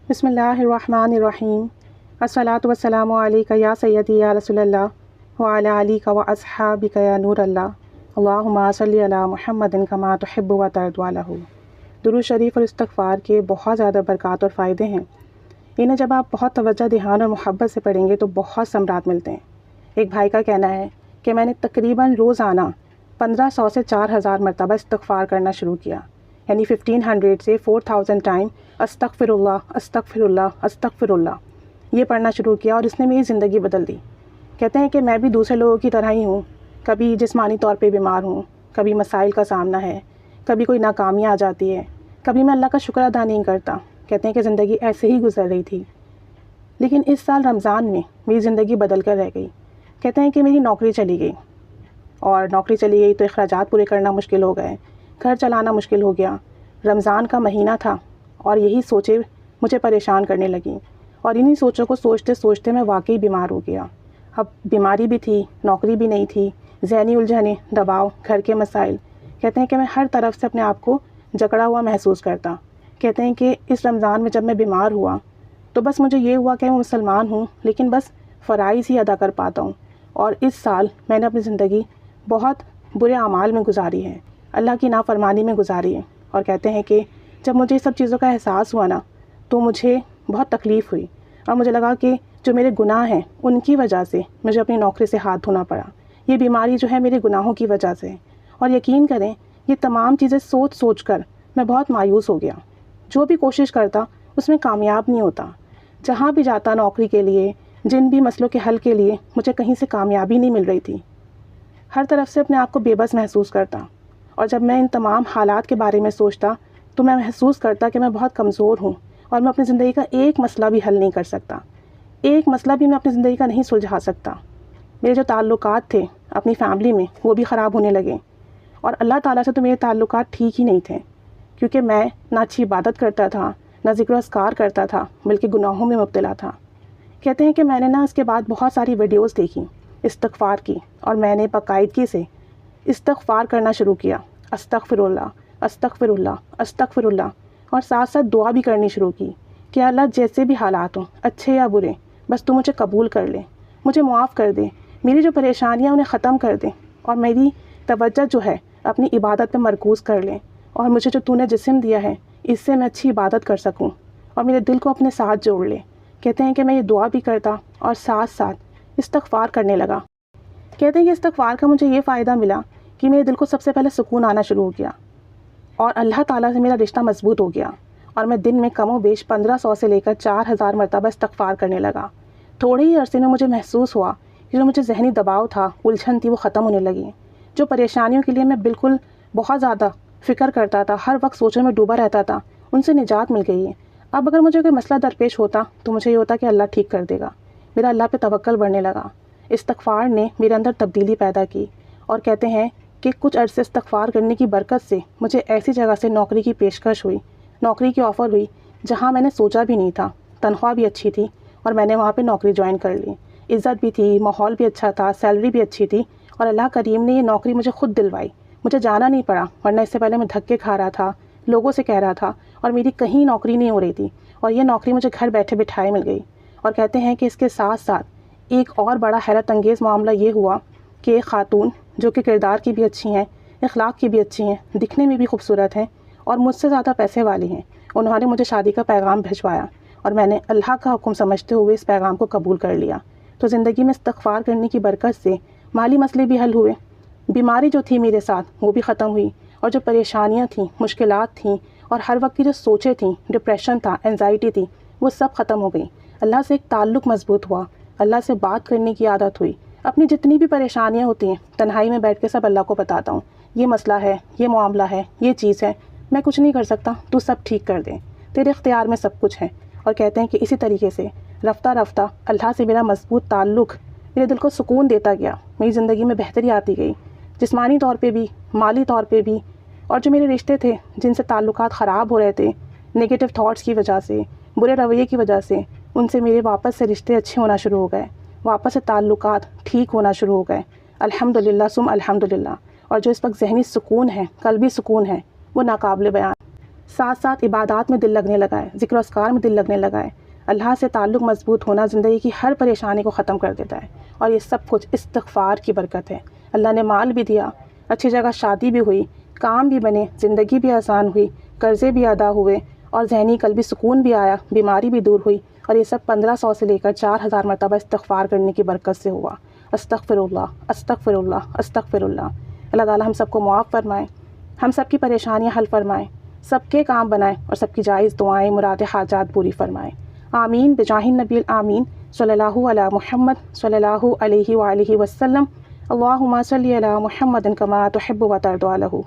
بسم اللہ الرحمن الرحیم الصلاۃ والسلام علیک یا سیدی یا رسول اللہ وعلی آلک و اصحابک یا نور اللہ اللہم صلی علی محمد کما تحب و ترضی عنہ۔ درود شریف اور استغفار کے بہت زیادہ برکات اور فائدے ہیں۔ انہیں جب آپ بہت توجہ دھیان اور محبت سے پڑھیں گے تو بہت ثمرات ملتے ہیں۔ ایک بھائی کا کہنا ہے کہ میں نے تقریباً روزانہ 1500 سے 4000 مرتبہ استغفار کرنا شروع کیا، یعنی 1500 سے 4000 ٹائم استغفر اللہ استغفر اللہ استغفر اللہ یہ پڑھنا شروع کیا، اور اس نے میری زندگی بدل دی۔ کہتے ہیں کہ میں بھی دوسرے لوگوں کی طرح ہی ہوں، کبھی جسمانی طور پہ بیمار ہوں، کبھی مسائل کا سامنا ہے، کبھی کوئی ناکامیاں آ جاتی ہے، کبھی میں اللہ کا شکر ادا نہیں کرتا۔ کہتے ہیں کہ زندگی ایسے ہی گزر رہی تھی، لیکن اس سال رمضان میں میری زندگی بدل کر رہ گئی۔ کہتے ہیں کہ میری نوکری چلی گئی، اور نوکری چلی گئی تو اخراجات پورے کرنا مشکل ہو گئے، گھر چلانا مشکل ہو گیا۔ رمضان کا مہینہ تھا اور یہی سوچیں مجھے پریشان کرنے لگیں، اور انہی سوچوں کو سوچتے سوچتے میں واقعی بیمار ہو گیا۔ اب بیماری بھی تھی، نوکری بھی نہیں تھی، ذہنی الجھنیں، دباؤ، گھر کے مسائل۔ کہتے ہیں کہ میں ہر طرف سے اپنے آپ کو جکڑا ہوا محسوس کرتا۔ کہتے ہیں کہ اس رمضان میں جب میں بیمار ہوا تو بس مجھے یہ ہوا کہ میں مسلمان ہوں لیکن بس فرائض ہی ادا کر پاتا ہوں، اور اس سال میں نے اپنی زندگی بہت برے اعمال میں گزاری ہے، اللہ کی نافرمانی میں گزاری ہے۔ اور کہتے ہیں کہ جب مجھے سب چیزوں کا احساس ہوا نا تو مجھے بہت تکلیف ہوئی، اور مجھے لگا کہ جو میرے گناہ ہیں ان کی وجہ سے مجھے اپنی نوکری سے ہاتھ دھونا پڑا، یہ بیماری جو ہے میرے گناہوں کی وجہ سے۔ اور یقین کریں یہ تمام چیزیں سوچ سوچ کر میں بہت مایوس ہو گیا۔ جو بھی کوشش کرتا اس میں کامیاب نہیں ہوتا، جہاں بھی جاتا نوکری کے لیے، جن بھی مسئلوں کے حل کے لیے مجھے کہیں سے کامیابی نہیں مل رہی تھی، ہر طرف سے اپنے آپ کو بے بس محسوس کرتا۔ اور جب میں ان تمام حالات کے بارے میں سوچتا تو میں محسوس کرتا کہ میں بہت کمزور ہوں، اور میں اپنی زندگی کا ایک مسئلہ بھی حل نہیں کر سکتا، ایک مسئلہ بھی میں اپنی زندگی کا نہیں سلجھا سکتا۔ میرے جو تعلقات تھے اپنی فیملی میں وہ بھی خراب ہونے لگے، اور اللہ تعالیٰ سے تو میرے تعلقات ٹھیک ہی نہیں تھے، کیونکہ میں نہ اچھی عبادت کرتا تھا، نہ ذکر و اذکار کرتا تھا، بلکہ گناہوں میں مبتلا تھا۔ کہتے ہیں کہ میں نے اس کے بعد بہت ساری ویڈیوز دیکھی استغفار کی، اور میں نے باقاعدگی سے استغفار کرنا شروع کیا، استغفر اللہ استغفر اللہ استغفر اللہ، اور ساتھ ساتھ دعا بھی کرنی شروع کی کہ اللہ جیسے بھی حالات ہوں، اچھے یا برے، بس تو مجھے قبول کر لے، مجھے معاف کر دے، میری جو پریشانیاں انہیں ختم کر دے، اور میری توجہ جو ہے اپنی عبادت پہ مرکوز کر لیں، اور مجھے جو تو نے جسم دیا ہے اس سے میں اچھی عبادت کر سکوں، اور میرے دل کو اپنے ساتھ جوڑ لے۔ کہتے ہیں کہ میں یہ دعا بھی کرتا اور ساتھ ساتھ استغفار کرنے لگا۔ کہتے ہیں کہ استغفار کا مجھے یہ فائدہ ملا کہ میرے دل کو سب سے پہلے سکون آنا شروع ہو گیا، اور اللہ تعالیٰ سے میرا رشتہ مضبوط ہو گیا، اور میں دن میں کم و بیش 1500 سے لے کر 4000 مرتبہ استغفار کرنے لگا۔ تھوڑے ہی عرصے میں مجھے محسوس ہوا کہ جو مجھے ذہنی دباؤ تھا، الجھن تھی، وہ ختم ہونے لگی۔ جو پریشانیوں کے لیے میں بالکل بہت زیادہ فکر کرتا تھا، ہر وقت سوچنے میں ڈوبا رہتا تھا، ان سے نجات مل گئی ہے۔ اب اگر مجھے کوئی مسئلہ درپیش ہوتا تو مجھے یہ ہوتا کہ اللہ ٹھیک کر دے گا۔ میرا اللہ پہ توکل بڑھنے لگا۔ استغفار نے میرے اندر تبدیلی پیدا کی، اور کہتے ہیں کہ کچھ عرصے استغفار کرنے کی برکت سے مجھے ایسی جگہ سے نوکری کی پیشکش ہوئی، نوکری کی آفر ہوئی جہاں میں نے سوچا بھی نہیں تھا، تنخواہ بھی اچھی تھی، اور میں نے وہاں پہ نوکری جوائن کر لی۔ عزت بھی تھی، ماحول بھی اچھا تھا، سیلری بھی اچھی تھی، اور اللہ کریم نے یہ نوکری مجھے خود دلوائی، مجھے جانا نہیں پڑا، ورنہ اس سے پہلے میں دھکے کھا رہا تھا، لوگوں سے کہہ رہا تھا، اور میری کہیں نوکری نہیں ہو رہی تھی، اور یہ نوکری مجھے گھر بیٹھے بٹھائے مل گئی۔ اور کہتے ہیں کہ اس کے ساتھ ساتھ ایک اور بڑا حیرت انگیز معاملہ یہ ہوا کہ ایک خاتون جو کہ کردار کی بھی اچھی ہیں، اخلاق کی بھی اچھی ہیں، دکھنے میں بھی خوبصورت ہیں، اور مجھ سے زیادہ پیسے والی ہیں، انہوں نے مجھے شادی کا پیغام بھجوایا، اور میں نے اللہ کا حکم سمجھتے ہوئے اس پیغام کو قبول کر لیا۔ تو زندگی میں استغفار کرنے کی برکت سے مالی مسئلے بھی حل ہوئے، بیماری جو تھی میرے ساتھ وہ بھی ختم ہوئی، اور جو پریشانیاں تھیں، مشکلات تھیں، اور ہر وقت کی جو سوچیں تھیں، ڈپریشن تھا، انزائٹی تھی، وہ سب ختم ہو گئی۔ اللہ سے ایک تعلق مضبوط ہوا، اللہ سے بات کرنے کی عادت ہوئی، اپنی جتنی بھی پریشانیاں ہوتی ہیں تنہائی میں بیٹھ کے سب اللہ کو بتاتا ہوں، یہ مسئلہ ہے، یہ معاملہ ہے، یہ چیز ہے، میں کچھ نہیں کر سکتا، تو سب ٹھیک کر دے، تیرے اختیار میں سب کچھ ہے۔ اور کہتے ہیں کہ اسی طریقے سے رفتہ رفتہ اللہ سے میرا مضبوط تعلق میرے دل کو سکون دیتا گیا، میری زندگی میں بہتری آتی گئی، جسمانی طور پہ بھی، مالی طور پہ بھی، اور جو میرے رشتے تھے جن سے تعلقات خراب ہو رہے تھے نگیٹو تھاٹس کی وجہ سے، برے رویے کی وجہ سے، ان سے میرے واپس سے رشتے اچھے ہونا شروع ہو گئے، واپس سے تعلقات ٹھیک ہونا شروع ہو گئے، الحمدللہ ثم الحمدللہ۔ اور جو اس وقت ذہنی سکون ہے، قلبی سکون ہے، وہ ناقابل بیان۔ ساتھ ساتھ عبادات میں دل لگنے لگا ہے، ذکر و اذکار میں دل لگنے لگا ہے۔ اللہ سے تعلق مضبوط ہونا زندگی کی ہر پریشانی کو ختم کر دیتا ہے، اور یہ سب کچھ استغفار کی برکت ہے۔ اللہ نے مال بھی دیا، اچھی جگہ شادی بھی ہوئی، کام بھی بنے، زندگی بھی آسان ہوئی، قرضے بھی ادا ہوئے، اور ذہنی قلبی سکون بھی آیا، بیماری بھی دور ہوئی، اور یہ سب 1500 سے لے کر 4000 مرتبہ استغفار کرنے کی برکت سے ہوا۔ استغفر اللہ، استغفر اللہ، استغفر اللہ۔ اللہ تعالیٰ ہم سب کو معاف فرمائے، ہم سب کی پریشانیاں حل فرمائیں، سب کے کام بنائیں، اور سب کی جائز دعائیں مراد حاجات پوری فرمائیں۔ آمین بجاہ النبی آمین صلی اللہ علی محمد صلی اللہ علیہ وآلہ وسلم۔ اللہم صلی علی محمد کما تحب و ترضی عنہ۔